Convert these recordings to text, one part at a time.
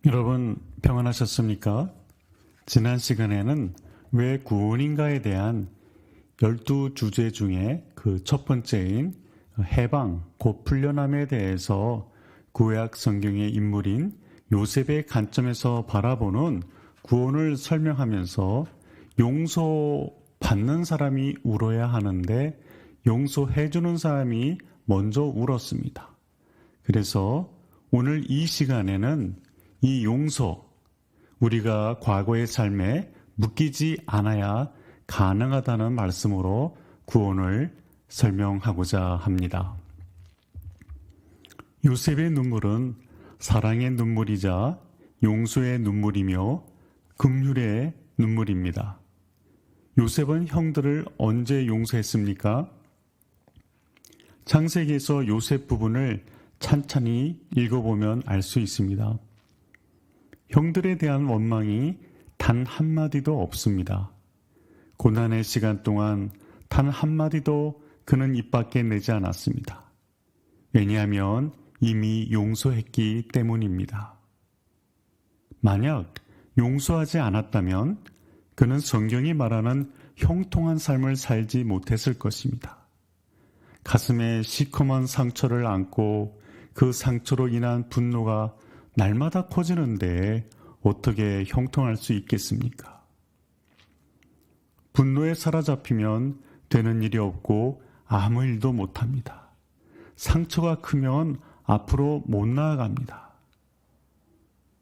여러분 평안하셨습니까? 지난 시간에는 왜 구원인가에 대한 12주제 중에 그 첫 번째인 해방, 곧 풀려남에 대해서 구약 성경의 인물인 요셉의 관점에서 바라보는 구원을 설명하면서 용서받는 사람이 울어야 하는데 용서해주는 사람이 먼저 울었습니다. 그래서 오늘 이 시간에는 이 용서, 우리가 과거의 삶에 묶이지 않아야 가능하다는 말씀으로 구원을 설명하고자 합니다. 요셉의 눈물은 사랑의 눈물이자 용서의 눈물이며 긍휼의 눈물입니다. 요셉은 형들을 언제 용서했습니까? 창세기에서 요셉 부분을 찬찬히 읽어보면 알 수 있습니다. 형들에 대한 원망이 단 한마디도 없습니다. 고난의 시간 동안 단 한마디도 그는 입 밖에 내지 않았습니다. 왜냐하면 이미 용서했기 때문입니다. 만약 용서하지 않았다면 그는 성경이 말하는 형통한 삶을 살지 못했을 것입니다. 가슴에 시커먼 상처를 안고 그 상처로 인한 분노가 날마다 커지는데 어떻게 형통할 수 있겠습니까? 분노에 사로잡히면 되는 일이 없고 아무 일도 못합니다. 상처가 크면 앞으로 못 나아갑니다.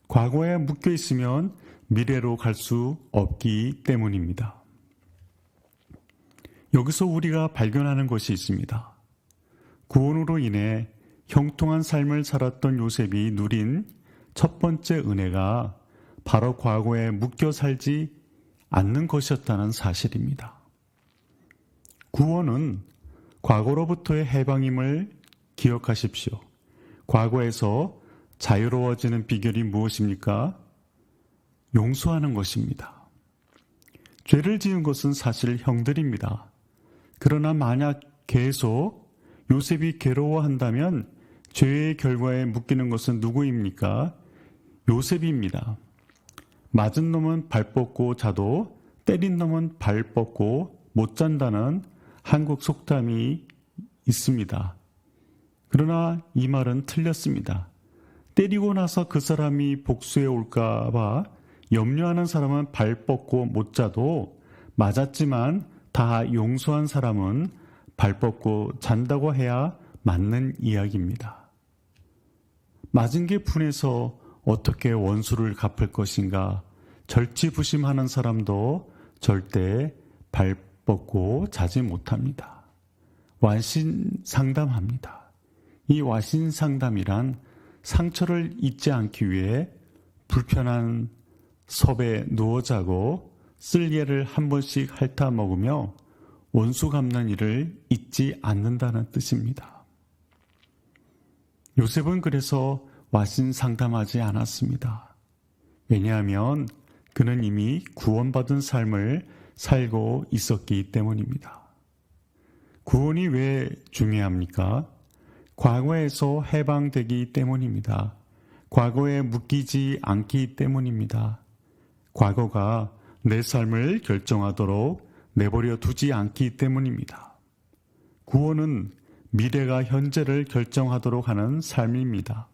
과거에 묶여 있으면 미래로 갈 수 없기 때문입니다. 여기서 우리가 발견하는 것이 있습니다. 구원으로 인해 형통한 삶을 살았던 요셉이 누린 첫 번째 은혜가 바로 과거에 묶여 살지 않는 것이었다는 사실입니다. 구원은 과거로부터의 해방임을 기억하십시오. 과거에서 자유로워지는 비결이 무엇입니까? 용서하는 것입니다. 죄를 지은 것은 사실 형들입니다. 그러나 만약 계속 요셉이 괴로워한다면 죄의 결과에 묶이는 것은 누구입니까? 요셉입니다. 맞은 놈은 발 뻗고 자도 때린 놈은 발 뻗고 못 잔다는 한국 속담이 있습니다. 그러나 이 말은 틀렸습니다. 때리고 나서 그 사람이 복수해 올까 봐 염려하는 사람은 발 뻗고 못 자도 맞았지만 다 용서한 사람은 발 뻗고 잔다고 해야 맞는 이야기입니다. 맞은 게 분해서 어떻게 원수를 갚을 것인가 절치부심하는 사람도 절대 발 뻗고 자지 못합니다. 완신상담합니다. 이 완신상담이란 상처를 잊지 않기 위해 불편한 섭에 누워 자고 쓸개를 한 번씩 핥아 먹으며 원수 갚는 일을 잊지 않는다는 뜻입니다. 요셉은 그래서 완신상담하지 않았습니다. 왜냐하면 그는 이미 구원받은 삶을 살고 있었기 때문입니다. 구원이 왜 중요합니까? 과거에서 해방되기 때문입니다. 과거에 묶이지 않기 때문입니다. 과거가 내 삶을 결정하도록 내버려 두지 않기 때문입니다. 구원은 미래가 현재를 결정하도록 하는 삶입니다.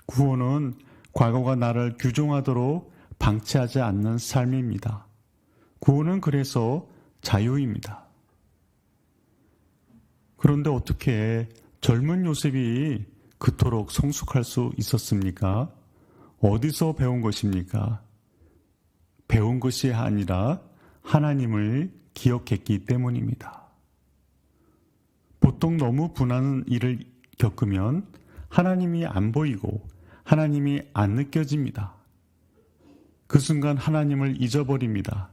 구원은 과거가 나를 규정하도록 방치하지 않는 삶입니다. 구원은 그래서 자유입니다. 그런데 어떻게 젊은 요셉이 그토록 성숙할 수 있었습니까? 어디서 배운 것입니까? 배운 것이 아니라 하나님을 기억했기 때문입니다. 보통 너무 분한 일을 겪으면 하나님이 안 보이고 하나님이 안 느껴집니다. 그 순간 하나님을 잊어버립니다.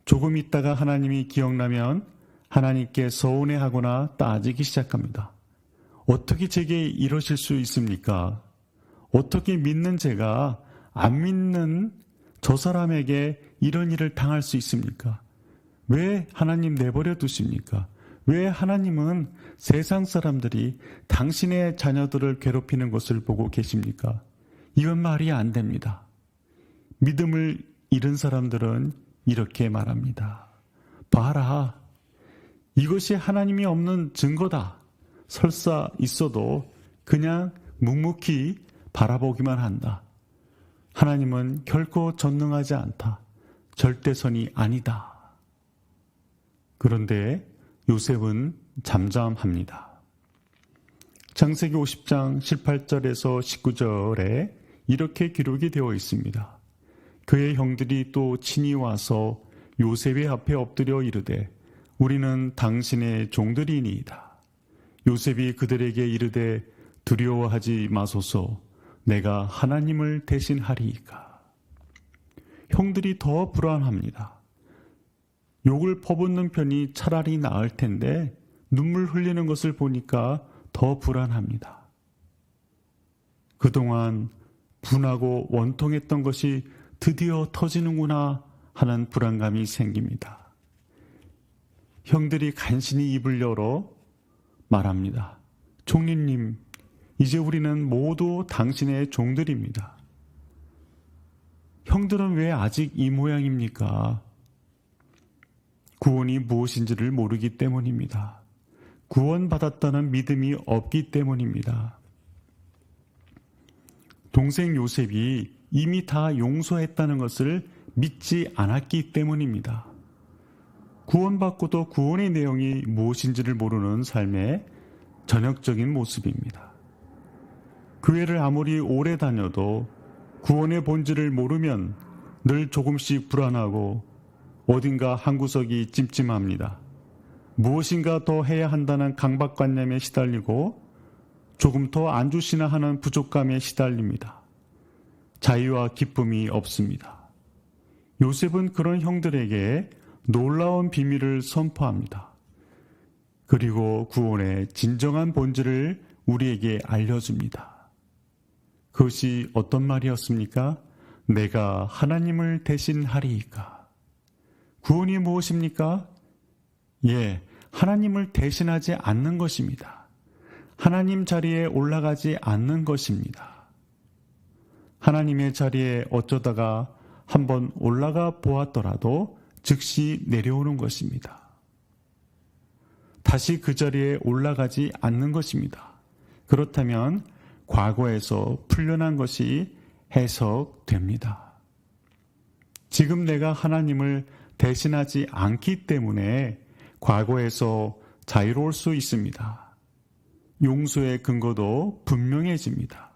조금 있다가 하나님이 기억나면 하나님께 서운해하거나 따지기 시작합니다. 어떻게 제게 이러실 수 있습니까? 어떻게 믿는 제가 안 믿는 저 사람에게 이런 일을 당할 수 있습니까? 왜 하나님 내버려 두십니까? 왜 하나님은 세상 사람들이 당신의 자녀들을 괴롭히는 것을 보고 계십니까? 이건 말이 안 됩니다. 믿음을 잃은 사람들은 이렇게 말합니다. 봐라, 이것이 하나님이 없는 증거다. 설사 있어도 그냥 묵묵히 바라보기만 한다. 하나님은 결코 전능하지 않다. 절대선이 아니다. 그런데 요셉은 잠잠합니다. 창세기 50장 18절에서 19절에 이렇게 기록이 되어 있습니다. 그의 형들이 또 친히 와서 요셉의 앞에 엎드려 이르되 우리는 당신의 종들이니이다. 요셉이 그들에게 이르되 두려워하지 마소서. 내가 하나님을 대신하리이까. 형들이 더 불안합니다. 욕을 퍼붓는 편이 차라리 나을 텐데 눈물 흘리는 것을 보니까 더 불안합니다. 그동안 분하고 원통했던 것이 드디어 터지는구나 하는 불안감이 생깁니다. 형들이 간신히 입을 열어 말합니다. 총리님, 이제 우리는 모두 당신의 종들입니다. 형들은 왜 아직 이 모양입니까? 구원이 무엇인지를 모르기 때문입니다. 구원받았다는 믿음이 없기 때문입니다. 동생 요셉이 이미 다 용서했다는 것을 믿지 않았기 때문입니다. 구원받고도 구원의 내용이 무엇인지를 모르는 삶의 전형적인 모습입니다. 교회를 아무리 오래 다녀도 구원의 본질을 모르면 늘 조금씩 불안하고 어딘가 한 구석이 찜찜합니다. 무엇인가 더 해야 한다는 강박관념에 시달리고 조금 더 안 주시나 하는 부족감에 시달립니다. 자유와 기쁨이 없습니다. 요셉은 그런 형들에게 놀라운 비밀을 선포합니다. 그리고 구원의 진정한 본질을 우리에게 알려줍니다. 그것이 어떤 말이었습니까? 내가 하나님을 대신하리이까. 구원이 무엇입니까? 하나님을 대신하지 않는 것입니다. 하나님 자리에 올라가지 않는 것입니다. 하나님의 자리에 어쩌다가 한번 올라가 보았더라도 즉시 내려오는 것입니다. 다시 그 자리에 올라가지 않는 것입니다. 그렇다면 과거에서 풀려난 것이 해석됩니다. 지금 내가 하나님을 대신하지 않기 때문에 과거에서 자유로울 수 있습니다. 용서의 근거도 분명해집니다.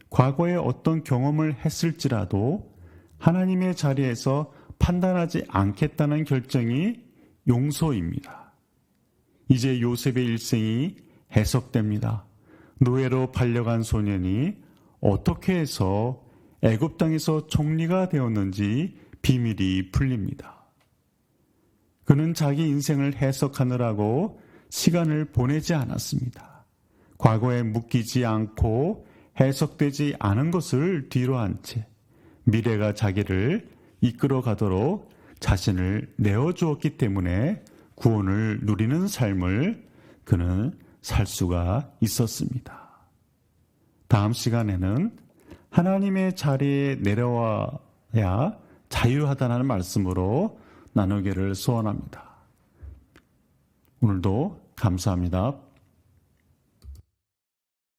과거에 어떤 경험을 했을지라도 하나님의 자리에서 판단하지 않겠다는 결정이 용서입니다. 이제 요셉의 일생이 해석됩니다. 노예로 팔려간 소년이 어떻게 해서 애굽 땅에서 총리가 되었는지 비밀이 풀립니다. 그는 자기 인생을 해석하느라고 시간을 보내지 않았습니다. 과거에 묶이지 않고 해석되지 않은 것을 뒤로 한 채 미래가 자기를 이끌어 가도록 자신을 내어주었기 때문에 구원을 누리는 삶을 그는 살 수가 있었습니다. 다음 시간에는 하나님의 자리에 내려와야 자유하다는 말씀으로 나누기를 소원합니다. 오늘도 감사합니다.